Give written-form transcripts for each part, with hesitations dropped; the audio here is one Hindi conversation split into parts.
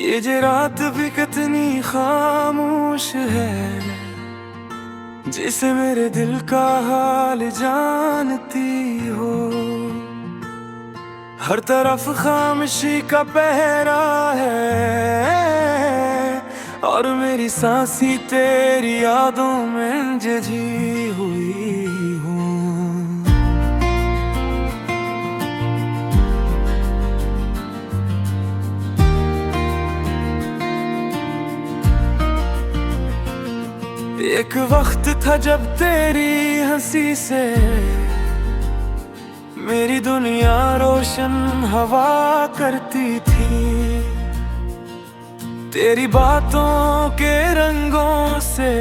ये जे रात भी कितनी खामोश है, जिसे मेरे दिल का हाल जानती हो। हर तरफ खामोशी का पहरा है और मेरी सांसी तेरी यादों में जजी हुई हूँ। एक वक्त था जब तेरी हंसी से मेरी दुनिया रोशन हवा करती थी। तेरी बातों के रंगों से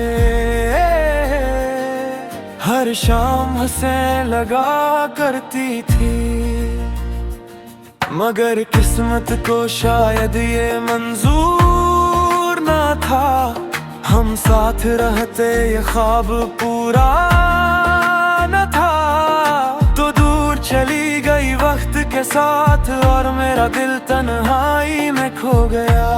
हर शाम हंसें लगा करती थी। मगर किस्मत को शायद ये मंजूर ना था, हम साथ रहते ये ख्वाब पूरा न था। तो दूर चली गई वक्त के साथ और मेरा दिल तन्हाई में खो गया।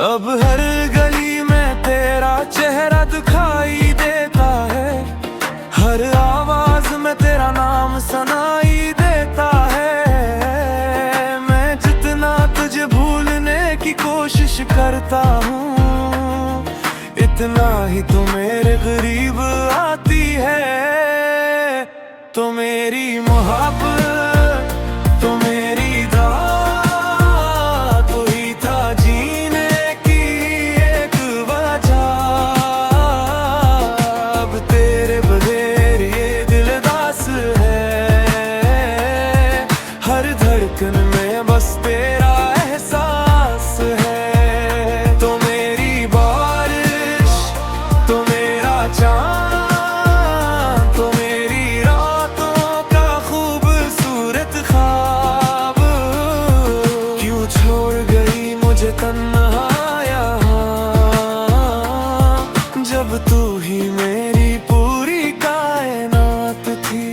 अब हर गली में तेरा चेहरा दिखाई देता है, हर आवाज में तेरा नाम सुनाई देता है। कोशिश करता हूँ इतना ही तो मेरे करीब आती है। तो मेरी मोहब्बत, तो मेरी दुआ, तो ही था जीने की एक वजह। अब तेरे बगैर ये दिल दास है, हर धड़कन में बस तेरा जब तू ही मेरी पूरी कायनात थी।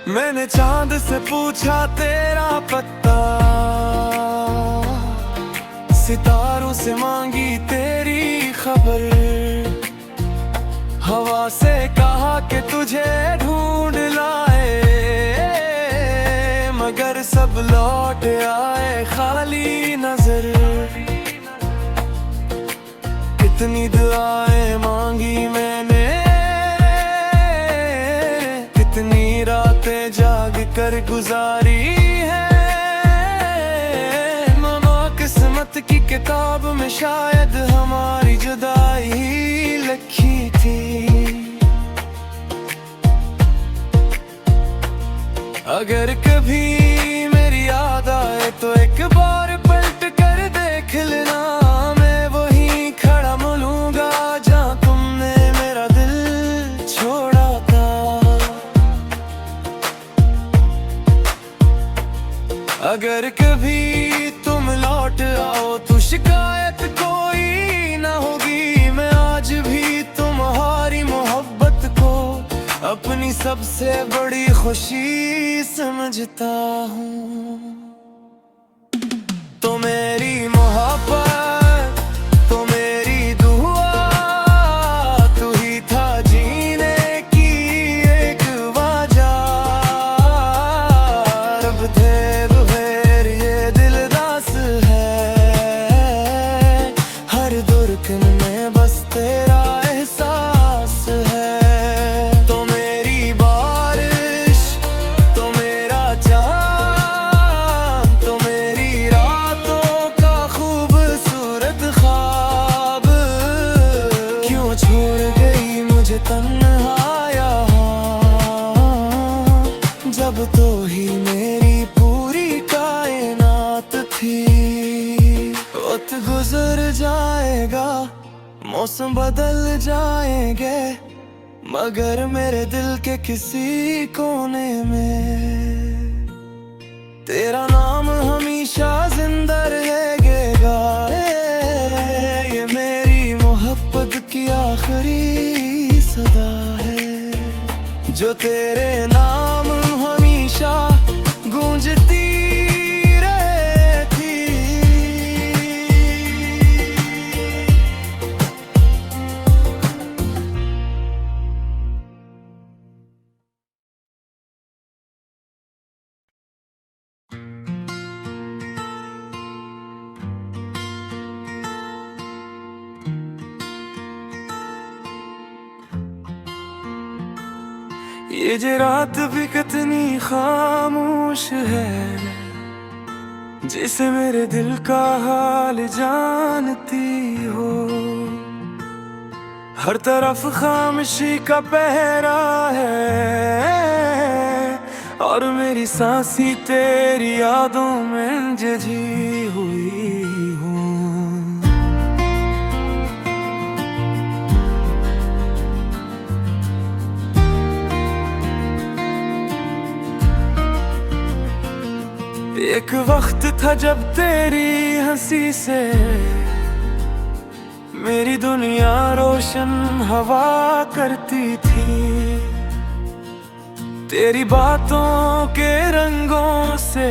मैंने चांद से पूछा तेरा पता, सितारों से मांगी तेरी खबर, हवा से कहा कि तुझे ढूंढ लाए। मगर सब लौट आए खाली नजर। कितनी दुआएं मांगी मैंने, कितनी रातें जाग कर गुजारी है। मामा किस्मत की किताब में शायद हमारी जुदाई लिखी थी। अगर कभी मेरी याद आए तो एक बार पलट कर देख लेना। मैं वहीं खड़ा मिलूंगा जहाँ तुमने मेरा दिल छोड़ा था। अगर कभी तुम लौट आओ तो शिकायत कोई ना होगी। मैं आज भी तुम्हारी मोहब्बत को अपनी सबसे बड़ी खुशी समझता हूँ। तो मेरी मोहब्बत, तो मेरी दुआ, तू ही था जीने की एक वजह। अब तेरे बगैर ये दिल दास है, हर धड़कन में बस तेरा एहसास है। जब तो ही मेरी पूरी कायनात थी। वक्त गुजर जाएगा, मौसम बदल जाएंगे, मगर मेरे दिल के किसी कोने में तेरा नाम हमेशा जिंदा रहेगा। ये मेरी मोहब्बत की आखिरी सदा है, जो तेरे नाम हमेशा गूंजती रहती। ये जो रात भी कितनी खामोश है, जिसे मेरे दिल का हाल जानती हो। हर तरफ खामोशी का पहरा है, और मेरी सांसी तेरी यादों में जजी हुई हूँ। एक वक्त था जब तेरी हंसी से मेरी दुनिया रोशन हवा करती थी। तेरी बातों के रंगों से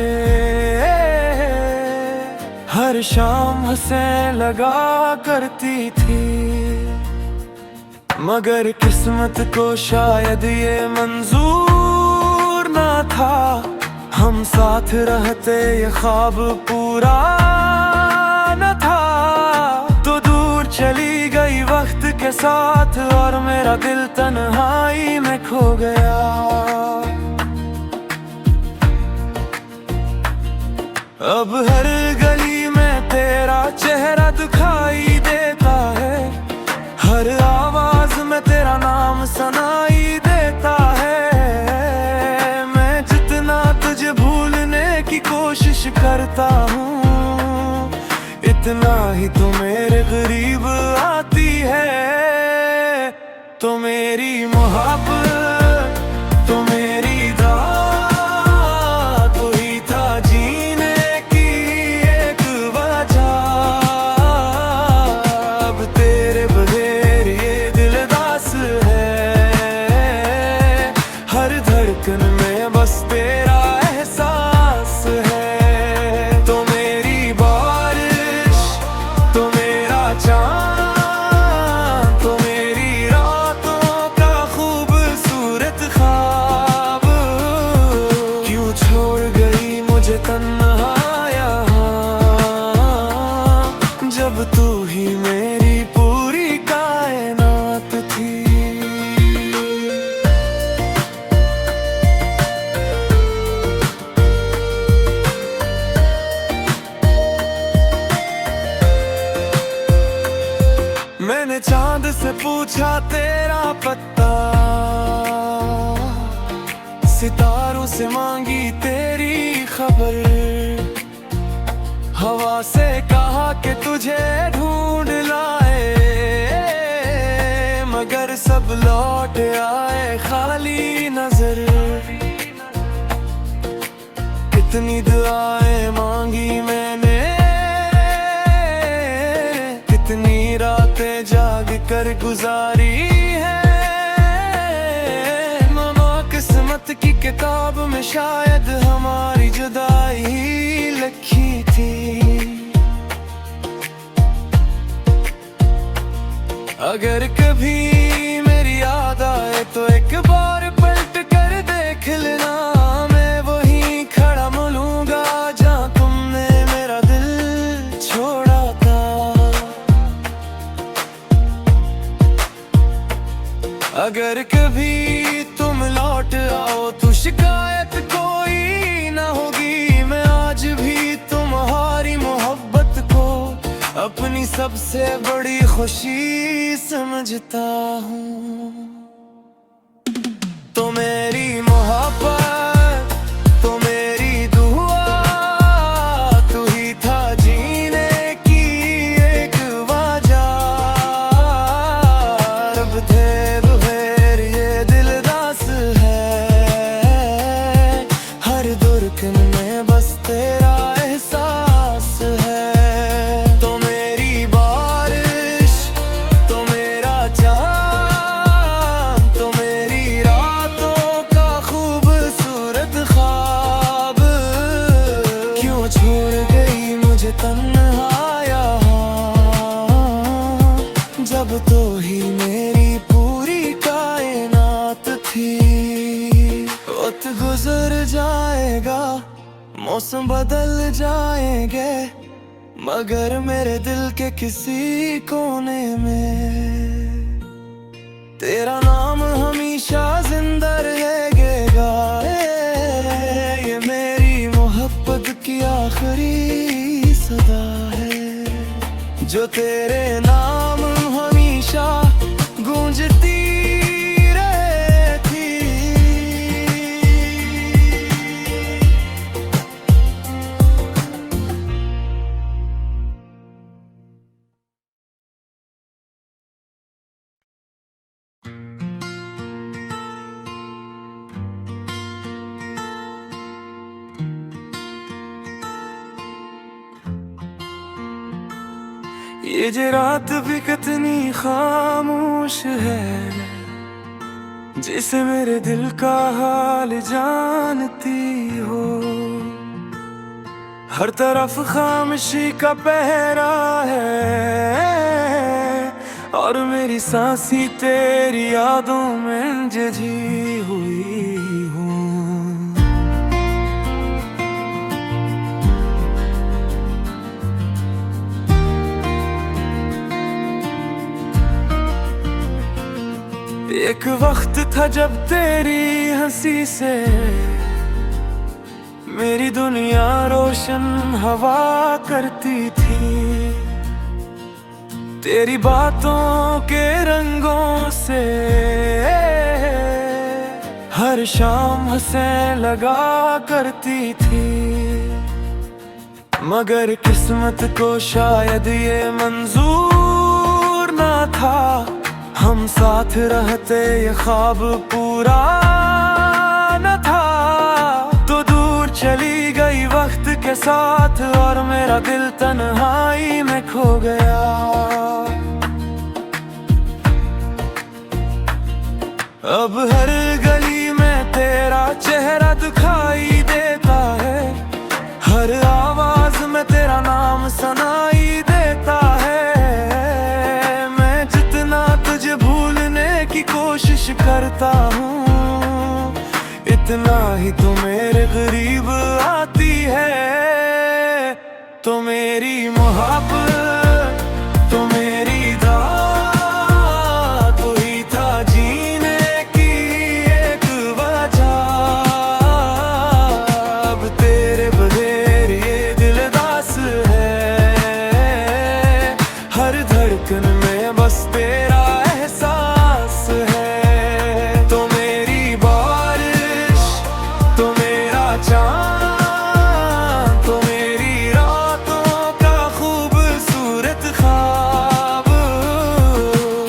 हर शाम हंसें लगा करती थी। मगर किस्मत को शायद ये मंजूर ना था, हम साथ रहते ये ख्वाब पूरा न था। तो दूर चली गई वक्त के साथ, और मेरा दिल तन्हाई में खो गया। अब हर गली में तेरा चेहरा दिखाई देता है, हर आवाज में तेरा नाम सुनाई देता है। की कोशिश करता हूँ, इतना ही तो मेरे करीब आती है। तो मेरी मोहब्बत, तो मेरी दुआ, तो ही था जीने की एक वजह। अब तेरे बगैर ये दिल दास है, हर धड़कन में बस तेरा एहसास है। तो मेरी बारिश, तो मेरा चाँद, तो मेरी रातों का खूबसूरत ख्वाब। क्यों छोड़ गई मुझे तन्हा यहाँ, जब तू ही मेरी पूरी कायनात थी। मैंने चांद से पूछा तेरा पता, सितारों से मांगी तेरी खबर, हवा से कहा कि तुझे ढूंढ लाए। मगर सब लौट आए खाली नजर। कितनी दुआएं मांगी मैंने, कितनी रातें जाग कर गुजारी है। मामा किस्मत की किताब में शायद हमारी जुदाई ही लिखी थी। अगर कभी मेरी याद आए तो एक बार पलट कर देख लेना, मैं वहीं खड़ा मिलूंगा जहाँ तुमने मेरा दिल छोड़ा था। अगर कभी तुम लौट आओ तो शिकायत कोई ना होगी। मैं आज भी तुम्हारी मोहब्बत को अपनी सबसे बड़ी खुशी समझता हूँ। तो मेरी मोहब्बत, तो मेरी दुआ, तू ही था जीने की एक वजह। रब थे बगैर ये दिल दास है, हर धड़कन में बस तब तो ही मेरी पूरी कायनात थी। वक्त गुजर जाएगा, मौसम बदल जाएंगे, मगर मेरे दिल के किसी कोने में तेरा नाम हमेशा जिंदा रहेगा। ये मेरी मोहब्बत की आखिरी सदा है, जो तेरे नाम हमेशा गूंजती रहती। ये जे रात भी कितनी खामोश है, जिसे मेरे दिल का हाल जानती हो। हर तरफ खामोशी का पहरा है, और मेरी सांसी तेरी यादों में जजी हुई हूँ। एक वक्त था जब तेरी हंसी से मेरी दुनिया रोशन हवा करती थी। तेरी बातों के रंगों से हर शाम हंसें लगा करती थी। मगर किस्मत को शायद ये मंजूर ना था, हम साथ रहते ये ख्वाब पूरा न था। तो दूर चली गई वक्त के साथ, और मेरा दिल तन्हाई में खो गया। अब हर गली में तेरा चेहरा दिखाई देता है, हर आवाज में तेरा नाम सुनाई देता है। तुझे भूलने की कोशिश करता हूँ, इतना ही तो मेरे करीब आती है। तो मेरी मोहब्बत, तो मेरी दुआ, तू ही था जीने की एक वजह। अब तेरे बगैर ये दिल दास है, हर धड़कन में बस तेरा एहसास है। तो मेरी बारिश, तो मेरा चाँद, तो मेरी रातों का खूबसूरत ख्वाब।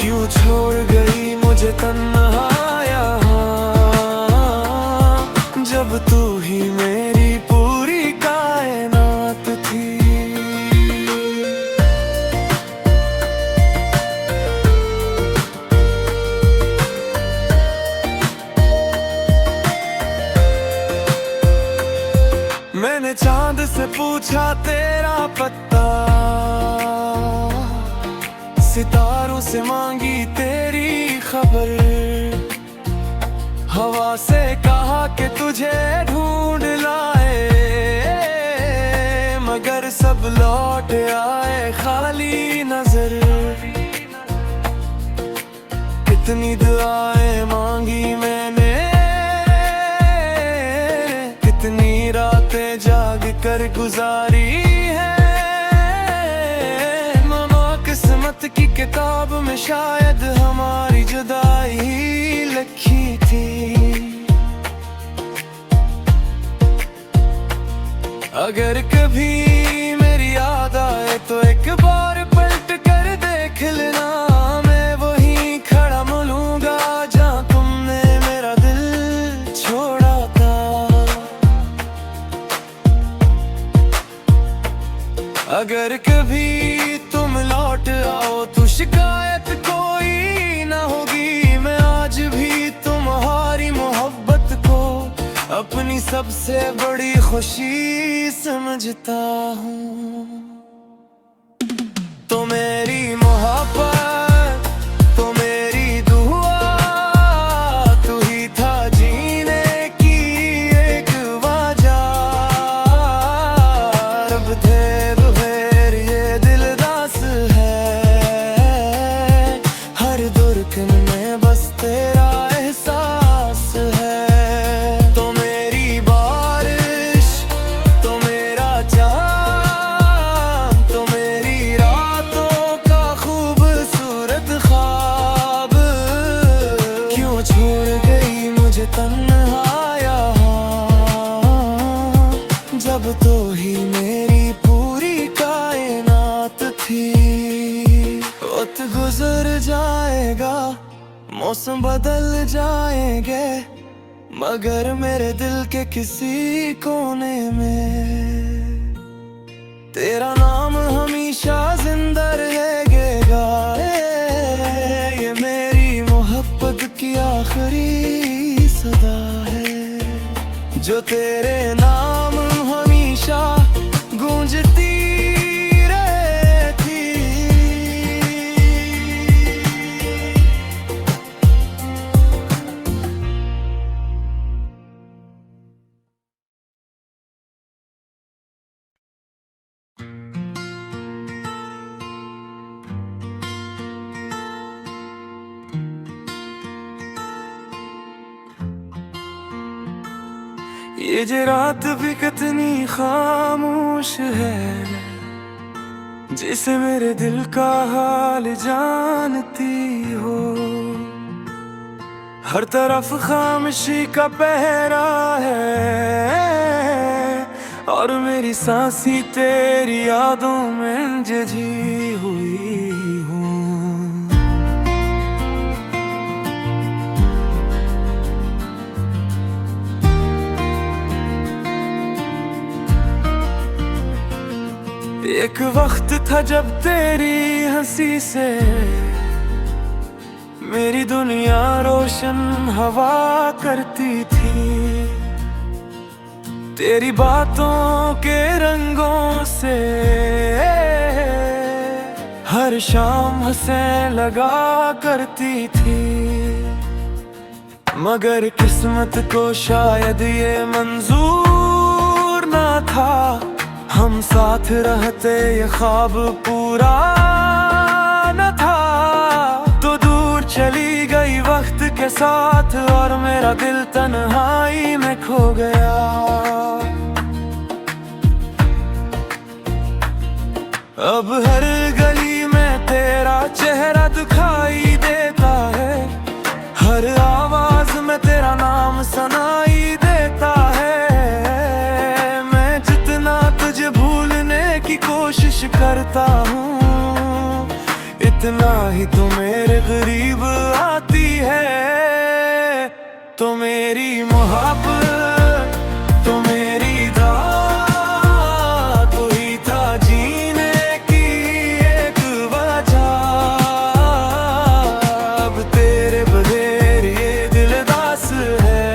क्यों छोड़ गई मुझे तन्हा यहाँ, जब तू ही मेरी पूरी कायनात थी। मैंने चांद से पूछा तेरा पता, सितारों से मांगी तेरी खबर, हवा से कहा कि तुझे ढूंढ लाए, मगर सब लौट आए खाली नजर। कितनी दुआएं मांगी मैंने, कितनी रातें जाग कर गुजारी है। मामा किस्मत की किताब में शायद हमारी जुदाई ही लिखी थी। अगर कभी मेरी याद आए तो एक बार पलट कर देख लेना, मैं वहीं खड़ा मिलूंगा जहाँ तुमने मेरा दिल छोड़ा था। अगर कभी तुम लौट आओ तो शिकायत कोई ना होगी, मैं आज भी तुम्हारी मोहब्बत को अपनी सबसे बड़ी खुशी समझता हूँ। तो मेरी मोहब्बत, वक्त गुजर जाएगा, मौसम बदल जाएंगे, मगर मेरे दिल के किसी कोने में तेरा नाम हमेशा जिंदा रहेगा। ये मेरी मोहब्बत की आखिरी सदा है, जो तेरे नाम हमेशा गूंजती रहती। ये जे रात भी कितनी खामोश है, जिसे मेरे दिल का हाल जानती हो। हर तरफ खामोशी का पहरा है, और मेरी सांसी तेरी यादों में जजी हुई हूँ। एक वक्त था जब तेरी हंसी से मेरी दुनिया रोशन हवा करती थी। तेरी बातों के रंगों से हर शाम हंसें लगा करती थी। मगर किस्मत को शायद ये मंजूर ना था, हम साथ रहते ये ख्वाब पूरा न था। तो दूर चली गई वक्त के साथ, और मेरा दिल तन्हाई में खो गया। अब हर गली में तेरा चेहरा दिखाई देता है, हर आवाज में तेरा नाम सुनाई देता है। कोशिश करता हूँ, इतना ही तो मेरे करीब आती है। तो मेरी मोहब्बत, तो मेरी दुआ, तो ही था जीने की एक वजह। अब तेरे बगैर ये दिल दास है,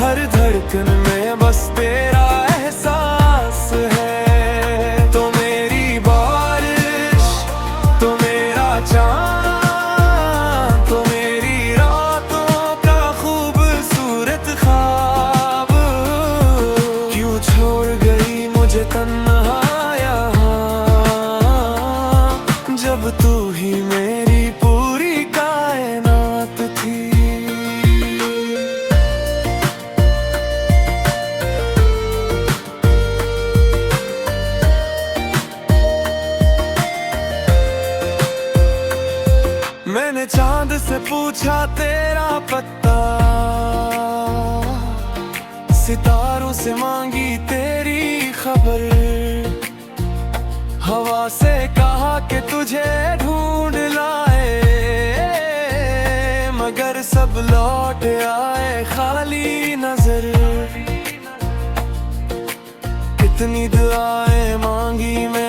हर धड़कन में बस तेरा जब तू ही मेरी पूरी कायनात थी। मैंने चांद से पूछा तेरा पता, सितारों से मांगी तेरी खबर, हवा से कहा कि तुझे ढूंढ लाए, मगर सब लौट आए खाली नजर। कितनी दुआएं मांगी मैं